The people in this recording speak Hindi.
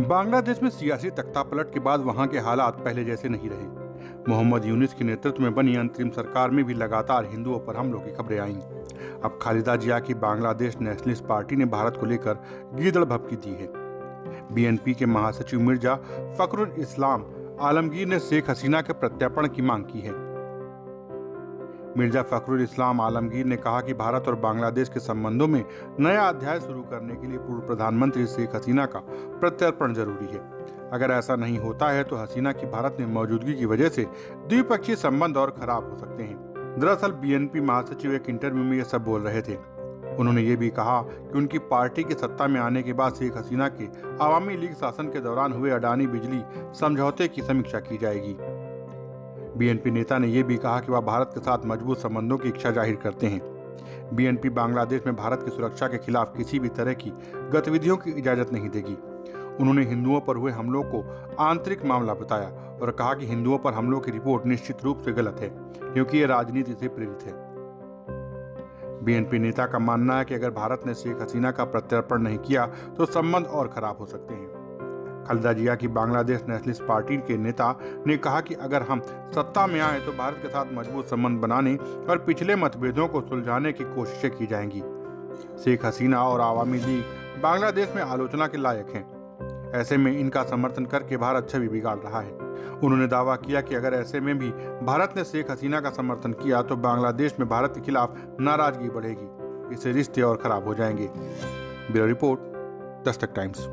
बांग्लादेश में सियासी तख्तापलट के बाद वहां के हालात पहले जैसे नहीं रहे। मोहम्मद यूनिस के नेतृत्व में बनी अंतरिम सरकार में भी लगातार हिंदुओं पर हमलों की खबरें आईं। अब खालिदा जिया की बांग्लादेश नेशनलिस्ट पार्टी ने भारत को लेकर गीदड़ भभकी दी है। बीएनपी के महासचिव मिर्जा फखरुल इस्लाम आलमगीर ने शेख हसीना के प्रत्यर्पण की मांग की है। मिर्जा फखरुल इस्लाम आलमगीर ने कहा कि भारत और बांग्लादेश के संबंधों में नया अध्याय शुरू करने के लिए पूर्व प्रधानमंत्री शेख हसीना का प्रत्यर्पण जरूरी है। अगर ऐसा नहीं होता है तो हसीना की भारत में मौजूदगी की वजह से द्विपक्षीय संबंध और खराब हो सकते हैं। दरअसल बीएनपी महासचिव एक इंटरव्यू में ये सब बोल रहे थे। उन्होंने ये भी कहा कि उनकी पार्टी के सत्ता में आने के बाद शेख हसीना के आवामी लीग शासन के दौरान हुए अडानी बिजली समझौते की समीक्षा की जाएगी। बीएनपी नेता ने यह भी कहा कि वह भारत के साथ मजबूत संबंधों की इच्छा जाहिर करते हैं। बीएनपी बांग्लादेश में भारत की सुरक्षा के खिलाफ किसी भी तरह की गतिविधियों की इजाजत नहीं देगी। उन्होंने हिंदुओं पर हुए हमलों को आंतरिक मामला बताया और कहा कि हिंदुओं पर हमलों की रिपोर्ट निश्चित रूप से गलत है, क्योंकि ये राजनीति से प्रेरित है। बीएनपी नेता का मानना है कि अगर भारत ने शेख हसीना का प्रत्यर्पण नहीं किया तो संबंध और खराब हो सकते हैं। खालिदा जिया की बांग्लादेश नेशनलिस्ट पार्टी के नेता ने कहा कि अगर हम सत्ता में आए तो भारत के साथ मजबूत संबंध बनाने और पिछले मतभेदों को सुलझाने की कोशिशें की जाएंगी। शेख हसीना और आवामी लीग बांग्लादेश में आलोचना के लायक हैं। ऐसे में इनका समर्थन करके भारत छवि बिगाड़ रहा है। उन्होंने दावा किया कि अगर ऐसे में भी भारत ने शेख हसीना का समर्थन किया तो बांग्लादेश में भारत के खिलाफ नाराजगी बढ़ेगी। इससे रिश्ते और खराब हो जाएंगे। Bureau report, Dastak times.